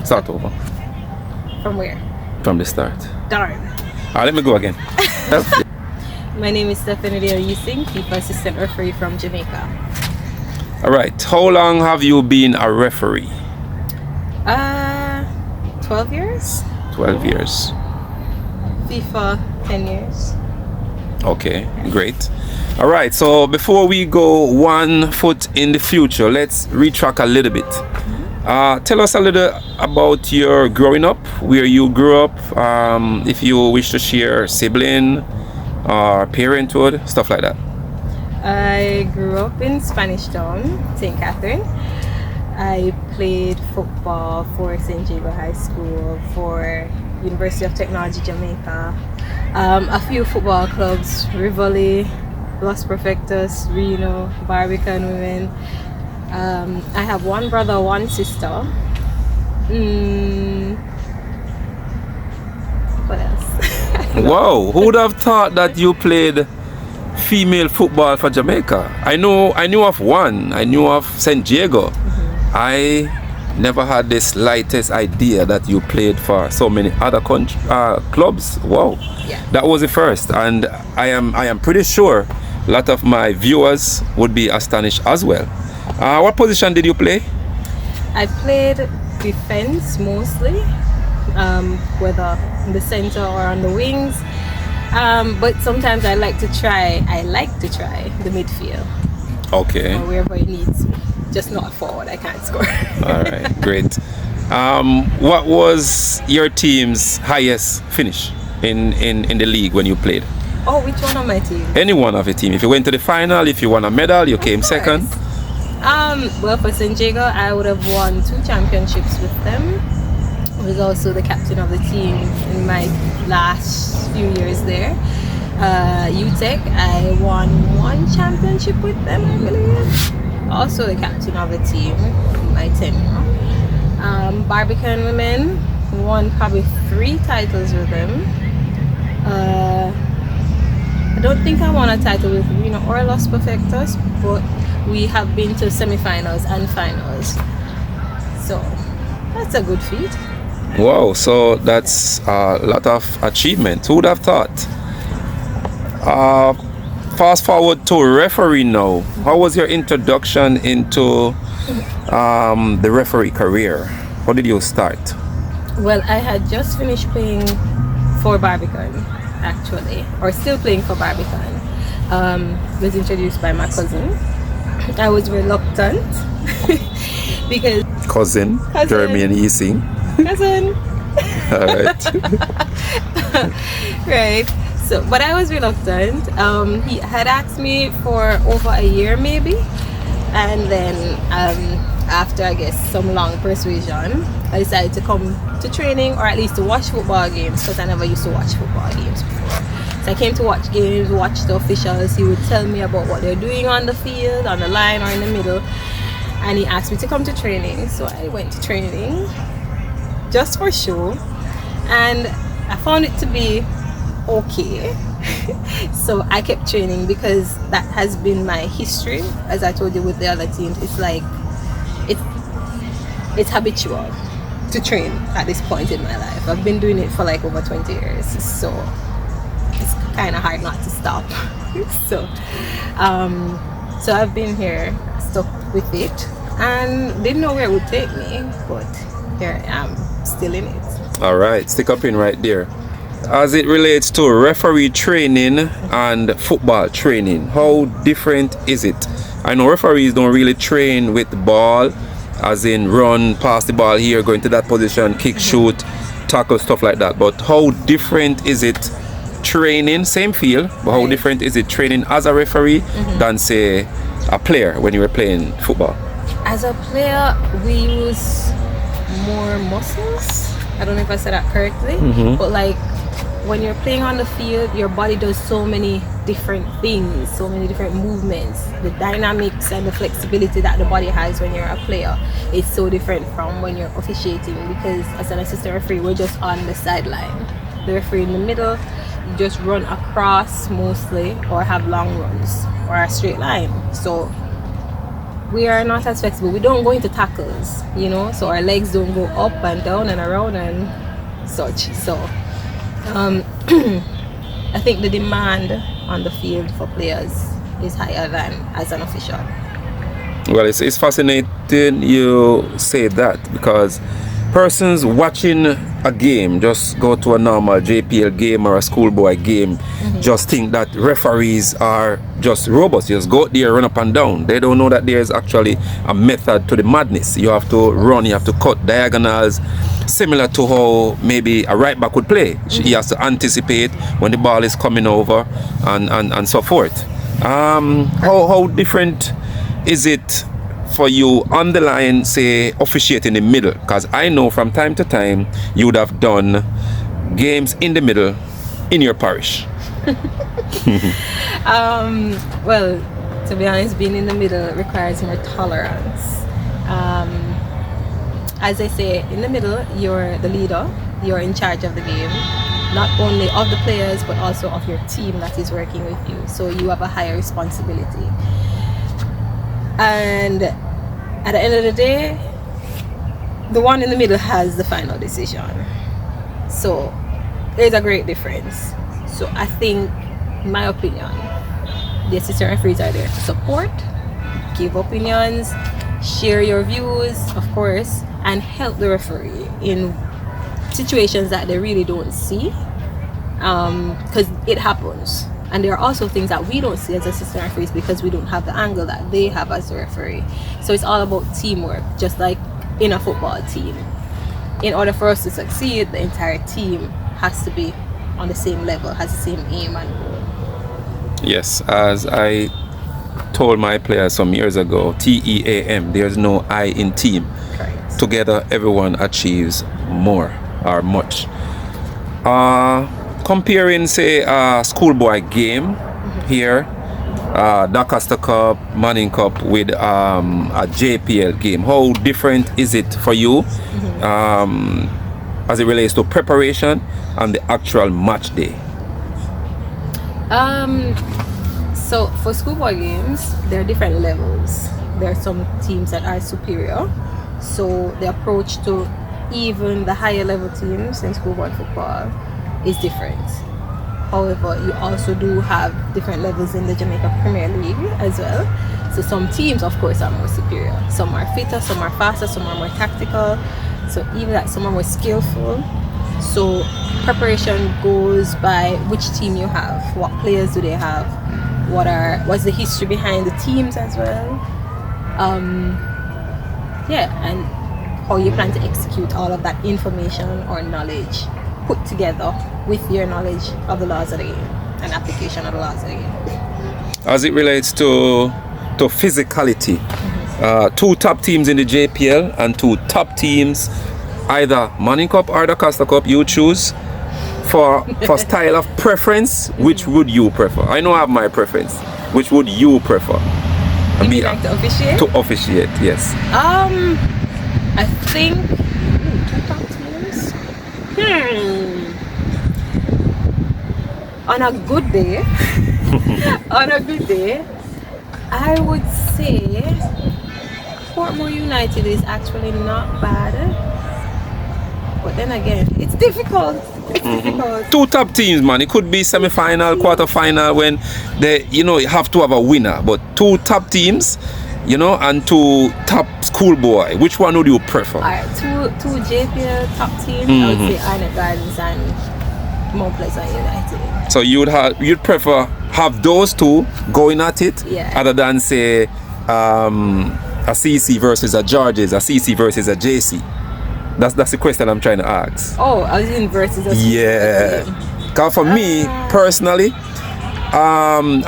Start over. From where? From the start. Darn. Let me go again. My name is Stephanie Yusing, FIFA assistant referee from Jamaica. All right. How long have you been a referee? 12 years. 12 years. FIFA 10 years. Okay, great. All right, so before we go 1 foot in the future, let's retrack a little bit. Tell us a little about your growing up, where you grew up, if you wish to share sibling or parenthood, stuff like that. I grew up in Spanish Town, St. Catherine. I played football for St. Jago High School, for University of Technology Jamaica, a few football clubs, Rivoli, Los Perfectos, Reno, Barbican Women. I have one brother, one sister. What else? Wow, who would have thought that you played female football for Jamaica? I knew of one. I knew of St. Diego. I never had the slightest idea that you played for so many other clubs. Wow, Yeah. that was the first, and I am pretty sure a lot of my viewers would be astonished as well. What position did you play? I played defense mostly, whether in the center or on the wings. But sometimes I like to try the midfield Okay. or wherever it needs me. Just not forward, I can't score. All right, great. What was your team's highest finish in the league when you played? Oh, which one of my team? Any one of your team. If you went to the final, if you won a medal, you came second. Well, for St. Jago, I would have won 2 championships with them. I was also the captain of the team in my last few years there. UTEC, I won 1 championship with them, I believe. Also the captain of the team in my tenure. Barbican Women, won probably 3 titles with them. I don't think I won a title with Reno or Los Perfectos, but we have been to semi-finals and finals. So that's a good feat. Wow, so that's a lot of achievement. Who would have thought? Fast forward to referee now. How was your introduction into the referee career? How did you start? Well, I had just finished playing for Barbican, actually, or still playing for Barbican. Was introduced by my cousin. I was reluctant because Cousin. Jeremy and Yusing. cousin. All right. Right. So, but I was reluctant. He had asked me for over a year, maybe, and then after I guess some long persuasion, I decided to come to training, or at least to watch football games, because I never used to watch football games before. So I came to watch games, watch the officials. He would tell me about what they're doing on the field, on the line, or in the middle, and he asked me to come to training. So I went to training just for show, and I found it to be okay. So I kept training because that has been my history. As I told you with the other teams, it's like it's habitual to train at this point in my life. I've been doing it for like over 20 years, so it's kind of hard not to stop. So I've been here, stuck with it, and didn't know where it would take me, but here I am, still in it. All right, stick up in right there. As it relates to referee training and football training, how different is it? I know referees don't really train with the ball, as in run, pass the ball here, go into that position, kick, shoot, tackle, stuff like that. But how different is it training, same field, but how different is it training as a referee than, say, a player when you were playing football? As a player, we use more muscles. I don't know if I said that correctly, but like when you're playing on the field, your body does so many different things, so many different movements. The dynamics and the flexibility that the body has when you're a player is so different from when you're officiating, because as an assistant referee, we're just on the sideline. The referee in the middle, you just run across mostly, or have long runs, or a straight line. So we are not as flexible. We don't go into tackles, you know, so our legs don't go up and down and around and such. So I think the demand on the field for players is higher than as an official. Well, it's fascinating you say that, because persons watching a game, just go to a normal JPL game or a schoolboy game, just think that referees are just robots. Just go out there, run up and down. They don't know that there is actually a method to the madness. You have to run, you have to cut diagonals, similar to how maybe a right back would play. He has to anticipate when the ball is coming over and so forth. How different is it for you on the line, say, officiate in the middle? Because I know from time to time you would have done games in the middle in your parish. Well, to be honest, being in the middle requires more tolerance. As I say, in the middle, you're the leader, you're in charge of the game, not only of the players but also of your team that is working with you. So you have a higher responsibility. And at the end of the day, the one in the middle has the final decision. So there's a great difference. So I think, in my opinion, the assistant referees are there to support, give opinions, share your views, of course, and help the referee in situations that they really don't see, because it happens. And there are also things that we don't see as assistant referees because we don't have the angle that they have as a referee. So it's all about teamwork, just like in a football team. In order for us to succeed, the entire team has to be on the same level, has the same aim and goal. Yes, as I told my players some years ago, TEAM, there's no I in team. Correct. Together, everyone achieves more or much. Comparing, say, a schoolboy game here, Doncaster Cup, Manning Cup, with a JPL game, how different is it for you as it relates to preparation and the actual match day? So for schoolboy games, there are different levels. There are some teams that are superior, so the approach to even the higher level teams in schoolboy football is different. However, you also do have different levels in the Jamaica Premier League as well. So some teams, of course, are more superior. Some are fitter, some are faster, some are more tactical. So even that, some are more skillful. So preparation goes by which team you have, what players do they have, what's the history behind the teams as well. And how you plan to execute all of that information or knowledge put together with your knowledge of the laws of the game and application of the laws of the game. As it relates to physicality, two top teams in the JPL and two top teams, either Manning Cup or the Doncaster Cup, you choose. For style of preference, which would you prefer? I know I have my preference. Which would you prefer? You mean like to officiate? To officiate, yes. I think top teams. On a good day, I would say Portmore United is actually not bad. But then again, it's difficult. Difficult. Two top teams, man. It could be semi-final, quarter-final, when they, you have to have a winner. But two top teams, and two top schoolboy. Which one would you prefer? Alright, two JPL top teams. I would say Arnett Gardens and Mount Pleasant United. So you'd prefer have those two going at it, other than say a CC versus a Georges, a CC versus a JC. That's the question I'm trying to ask. Oh, I was in versus a CC. Yeah. Because for me personally, and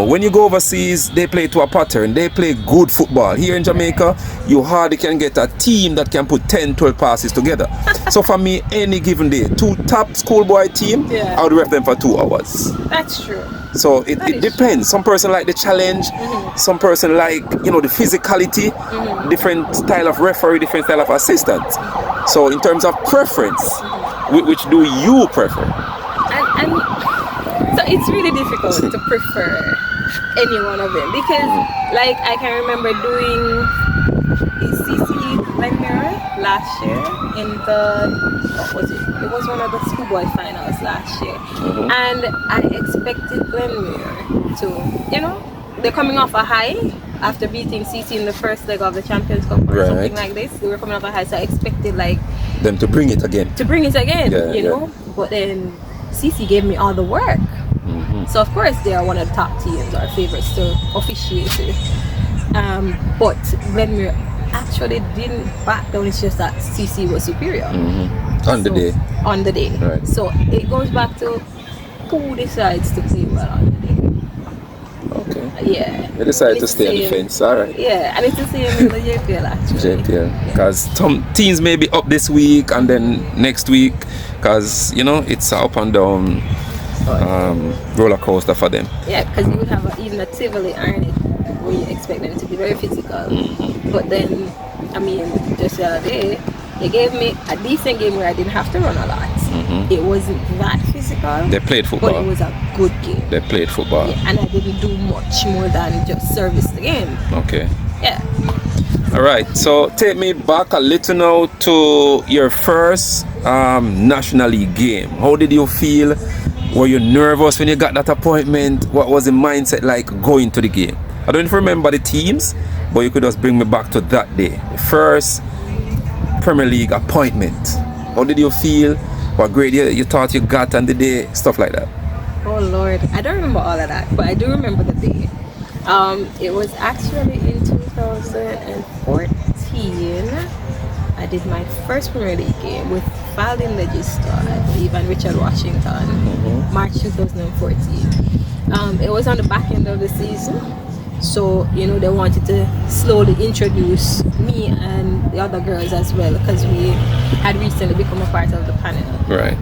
when you go overseas, they play to a pattern. They play good football. Here in Jamaica, you hardly can get a team that can put 10, 12 passes together. So for me, any given day, two top schoolboy team, I would ref them for 2 hours. That's true. So it depends. Some person like the challenge, some person like, the physicality, different style of referee, different style of assistant. So in terms of preference, which do you prefer? So it's really difficult to prefer. any one of them because, like, I can remember doing CC Glenmere last year in the what was it? It was one of the schoolboy finals last year, and I expected Glenmere to, you know, they're coming off a high after beating CC in the first leg of the Champions Cup or something like this. They were coming off a high, so I expected like them to bring it again. You know. But then CC gave me all the work. So of course they are one of the top teams, our favorites to officiate it. But Glenmere actually didn't back down. It's just that CC was superior On the day. Right. So it goes back to who decides to play well on the day. Okay. Yeah. They decided to stay on the fence. All right. Yeah, and it's the same in the JPL actually. JPL, because some teams may be up this week and then next week, because you know it's a up and down roller coaster for them. Yeah, because you would have even a Tivoli Iron where you expect them to be very physical. But then, I mean, just the other day, they gave me a decent game where I didn't have to run a lot. It wasn't that physical. They played football. But it was a good game. They played football. Yeah, and I didn't do much more than just service the game. Okay. Yeah. All right. So take me back a little now to your first National League game. How did you feel? Were you nervous when you got that appointment? What was the mindset like going to the game? I don't remember the teams, but you could just bring me back to that day. First Premier League appointment. How did you feel? What grade you thought you got on the day? Stuff like that. Oh Lord, I don't remember all of that, but I do remember the day. It was actually in 2014. I did my first Premier League game with Faldin Legister, I believe, and Richard Washington, March 2014. It was on the back end of the season, so you know they wanted to slowly introduce me and the other girls as well, because we had recently become a part of the panel. Right.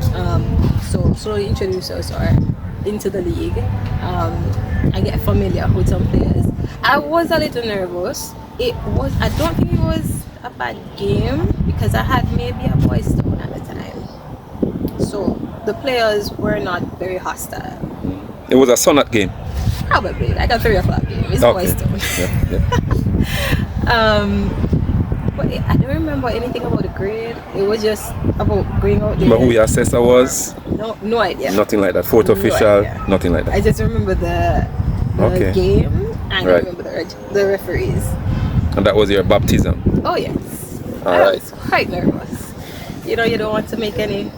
So slowly introduce us into the league and get familiar with some players. I was a little nervous. I don't think it was a bad game because I had maybe a boys down at the time, so the players were not very hostile. It was a Sonat game. Probably like a 3 o'clock game. It's boys down. But I don't remember anything about the grade. It was just about going out there. Remember who your assessor was? No idea. Nothing like that. Fourth official. Idea. Nothing like that. I just remember the game and I remember the referees. And that was your baptism. Oh yes. I was quite nervous. You know, you don't want to make any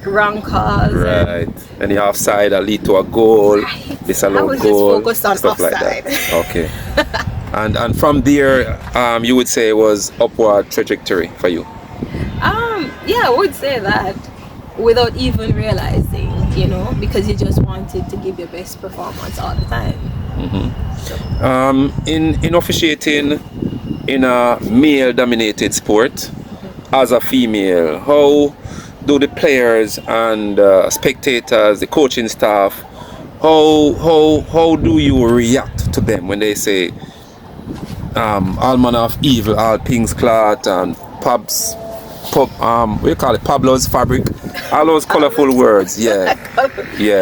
wrong calls. Right. Any offside that lead to a goal. Right. Disallowed I was goal. just focused on stuff offside. like that. Okay. and from there, you would say it was upward trajectory for you. Yeah, I would say that without even realizing, you know, because you just wanted to give your best performance all the time. In officiating in a male-dominated sport, as a female, how do the players and spectators, the coaching staff, how do you react to them when they say all manner of evil, all things clot and what do you call it, Pablo's fabric, all those colorful words, yeah,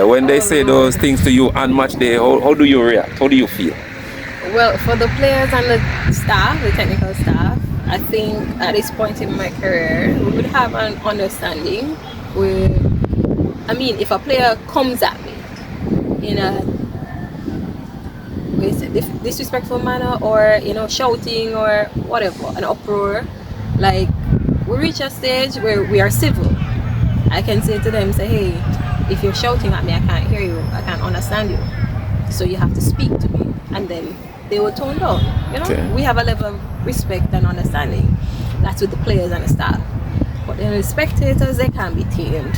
when they say those things to you on match day, how do you react? How do you feel? Well, for the players and the staff, the technical staff, I think at this point in my career, we would have an understanding where, I mean, if a player comes at me in a disrespectful manner, or, you know, shouting or whatever, an uproar, like, we reach a stage where we are civil. I can say to them, say, hey, if you're shouting at me, I can't hear you, I can't understand you, so you have to speak to me, and then they will tone down. You know, we have a level of respect and understanding. That's with the players and the staff. But then the spectators, they can't be tamed.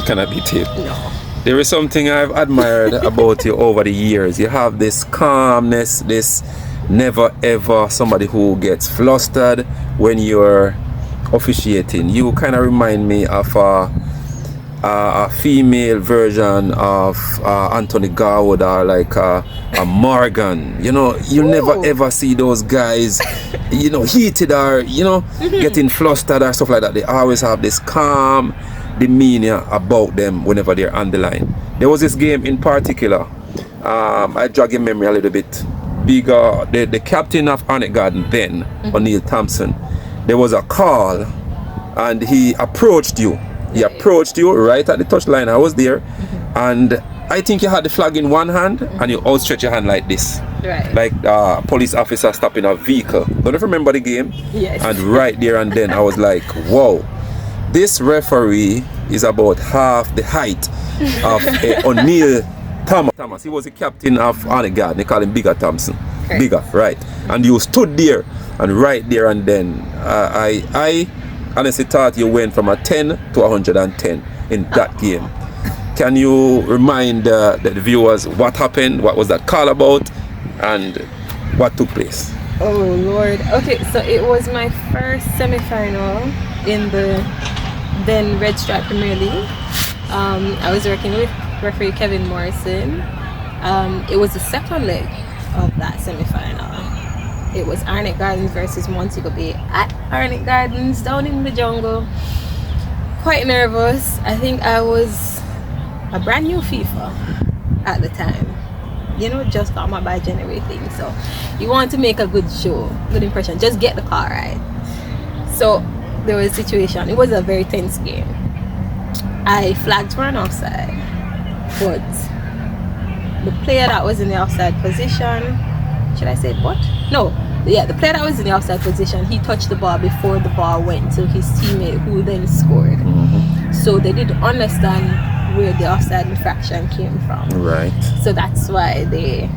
Cannot be tamed. No. There is something I've admired about you over the years. You have this calmness, this never ever somebody who gets flustered when you're officiating. You kind of remind me of a female version of Anthony Garwood, or like a Morgan. You know, you never ever see those guys, you know, heated or, you know, getting flustered or stuff like that. They always have this calm demeanor about them whenever they're on the line. There was this game in particular. I jog your memory a little bit. The captain of Arnett Garden then, O'Neil Thompson, there was a call and he approached you. He approached you right at the touchline. I was there, and I think you had the flag in one hand and you outstretch your hand like this. Right. Like a police officer stopping a vehicle. Don't you remember the game? Yes. And right there and then I was like, whoa, this referee is about half the height of O'Neil Thomas. He was the captain of Arnett Garden. They call him Bigger Thompson. Correct. Bigger, right. And you stood there and right there and then I honestly thought you went from a 10 to 110 in that game. Can you remind the viewers what happened, what was that call about, and what took place? Oh Lord. Okay, so it was my first semi-final in the then Red Stripe Premier League. I was working with referee Kevin Morrison. It was the second leg of that semi-final. It was Arnett Gardens versus Montego Bay at Arnett Gardens down in the jungle. Quite nervous. I think I was a brand new FIFA at the time. You know, just got my badge and everything. So you want to make a good show, good impression. Just get the car right. So there was a situation. It was a very tense game. I flagged for an offside, but the player that was in the offside position, should I say what? No, yeah, the player that was in the offside position, he touched the ball before the ball went to his teammate, who then scored. So they didn't understand where the offside infraction came from. Right. So that's why they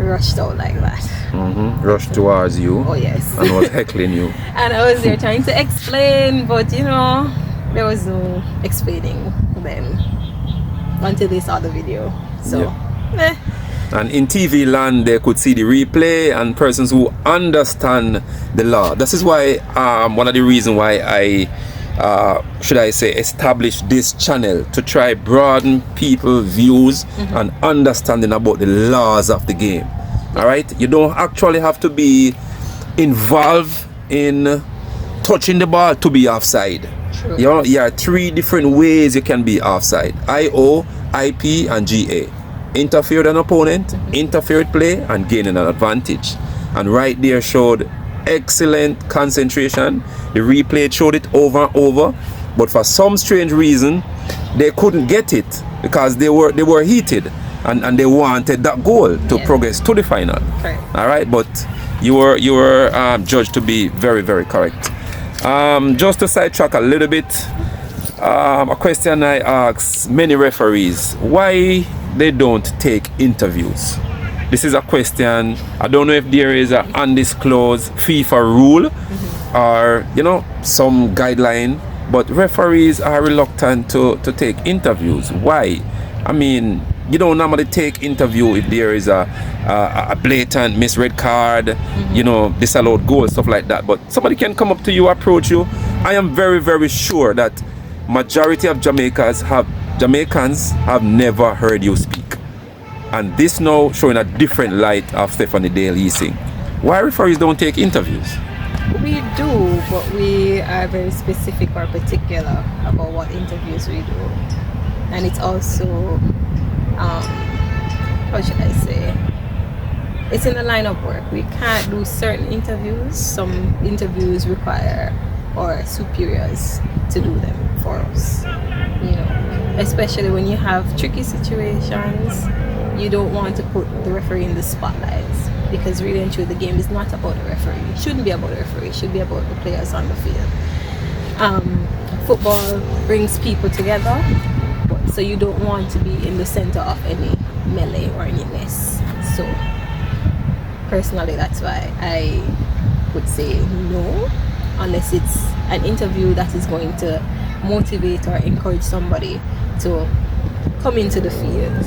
rushed out like that. Rushed towards you. Oh yes. And was heckling you. And I was there trying to explain, but you know, there was no explaining then until they saw the video. So And in TV land, they could see the replay and persons who understand the law. This is why one of the reasons why I should I say established this channel, to try broaden people's views and understanding about the laws of the game. All right, you don't actually have to be involved in touching the ball to be offside. True. You know, there are three different ways you can be offside: IO, IP, and GA. Interfere with an opponent, interfere with play, and gaining an advantage. And right there showed excellent concentration. The replay showed it over and over, but for some strange reason they couldn't get it because they were heated and they wanted that goal to progress to the final. Correct. All right, but you were judged to be very, very correct. Just to sidetrack a little bit, a question I ask many referees: why they don't take interviews? This is a question. I don't know if there is an undisclosed FIFA rule or some guideline, but referees are reluctant to take interviews. Why? I mean, you don't normally take interview if there is a blatant misread card, disallowed goal, stuff like that. But somebody can come up to you, approach you. I am very, very sure that majority of Jamaicans have never heard you speak. And this now showing a different light of Stephanie Dale-Easing. Why referees don't take interviews? We do, but we are very specific or particular about what interviews we do. And it's also, how should I say, it's in the line of work. We can't do certain interviews. Some interviews require our superiors to do them for us. Especially when you have tricky situations, you don't want to put the referee in the spotlight, because really and truly the game is not about the referee. It shouldn't be about the referee. It should be about the players on the field. Football brings people together, so you don't want to be in the center of any melee or any mess. So personally, that's why I would say no, unless it's an interview that is going to motivate or encourage somebody to come into the field,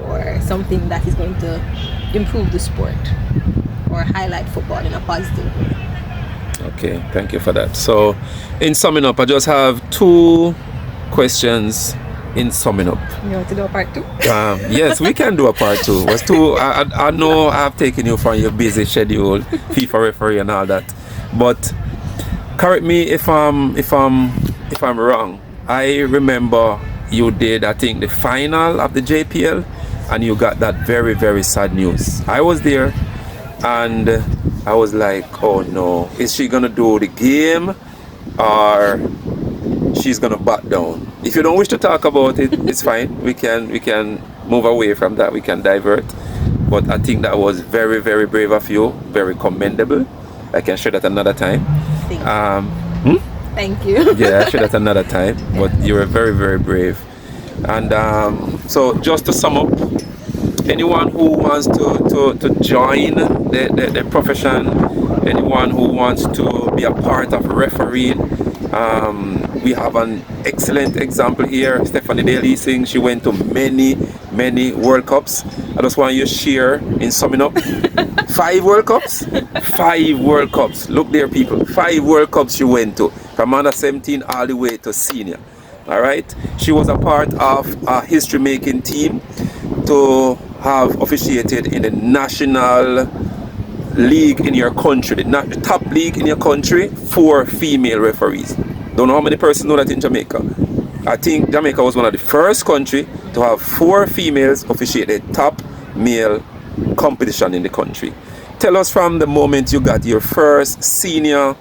or something that is going to improve the sport or highlight football in a positive way. Okay, thank you for that. So in summing up, I just have two questions in summing up. You want to do a part two? Yes, we can do a part two. Was two. I know I've taken you from your busy schedule, FIFA referee and all that, but correct me if I'm wrong. I remember you did, I think, the final of the JPL, and you got that very, very sad news. I was there, and I was like, oh no, is she gonna do the game, or she's gonna back down? If you don't wish to talk about it, it's fine. We can move away from that. We can divert. But I think that was very, very brave of you. Very commendable. I can share that another time. Thank you. Yeah, I'll share that another time. But you were very, very brave. And so just to sum up, anyone who wants to join the profession, anyone who wants to be a part of refereeing, we have an excellent example here. Stephanie Daly Singh, she went to many World Cups. I just want you to share in summing up. 5 World Cups? 5 World Cups. Look there, people. 5 World Cups she went to, from under 17 all the way to senior. All right. She was a part of a history-making team to have officiated in the national league in your country, the top league in your country, 4 female referees. Don't know how many persons know that in Jamaica. I think Jamaica was one of the first country to have 4 females officiate the top male competition in the country. Tell us, from the moment you got your first senior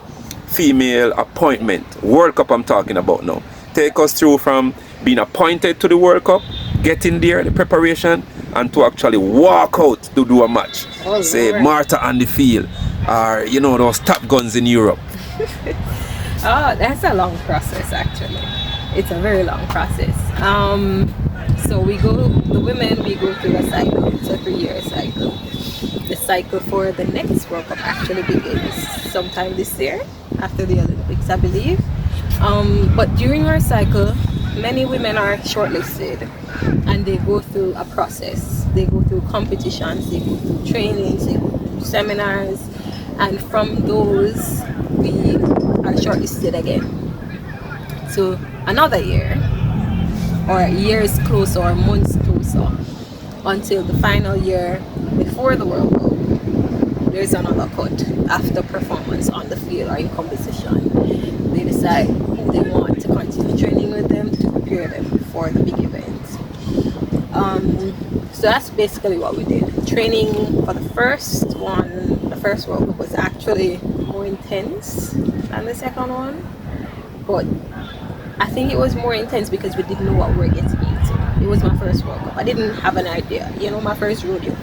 female appointment, World Cup I'm talking about now. Take us through from being appointed to the World Cup, getting there, the preparation, and to actually walk out to do a match. Oh, say Lord. Marta on the field, or you know, those top guns in Europe. Oh, that's a long process actually. It's a very long process. So the women, we go through a cycle. It's a 3-year cycle. The cycle for the next World Cup actually begins sometime this year, after the Olympics, I believe. But during our cycle, many women are shortlisted, and they go through a process. They go through competitions, they go through trainings, they go through seminars, and from those we are shortlisted again. So another year, or years closer, or months closer, until the final year before the World Cup. There's another cut after performance on the field or in competition. They decide who they want to continue training with them to prepare them for the big event. So that's basically what we did. Training for the first World Cup was actually more intense than the second one. But I think it was more intense because we didn't know what we were getting into. It was my first World Cup. I didn't have an idea, my first rodeo.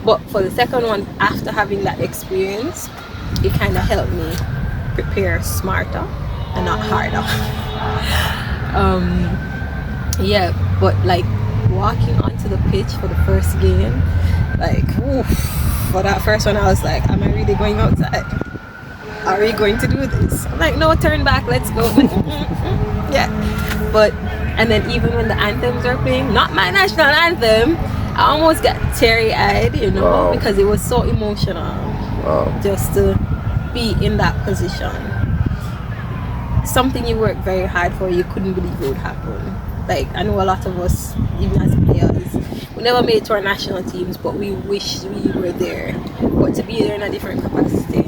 But for the second one, after having that experience, it kind of helped me prepare smarter and not harder. But like walking onto the pitch for the first game, like, oof, for that first one, I was like, am I really going outside? Are we going to do this? I'm like, no, turn back, let's go. Yeah. But, and then even when the anthems are playing, not my national anthem, I almost got teary-eyed, Wow. because it was so emotional. Wow. Just to be in that position. Something you worked very hard for, you couldn't believe it would happen. Like, I know a lot of us, even as players, we never made it to our national teams, but we wish we were there. But to be there in a different capacity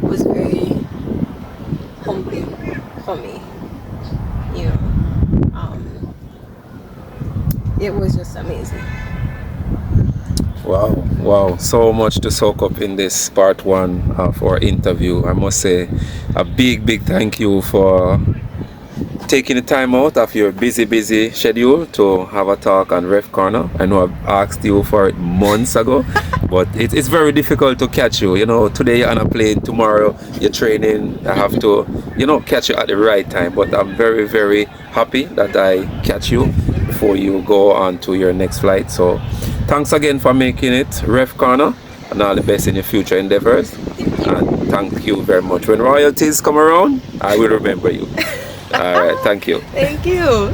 was very humbling for me. It was just amazing. Wow, so much to soak up in this part 1 of our interview. I must say a big thank you for taking the time out of your busy schedule to have a talk on Ref Corner. I know I've asked you for it months ago, but it's very difficult to catch you. Today you're on a plane, tomorrow you're training. I have to, catch you at the right time. But I'm very happy that I catch you before you go on to your next flight. So thanks again for making it Ref Corner, and all the best in your future endeavors. And thank you very much. When royalties come around, I will remember you. All right, thank you. Thank you.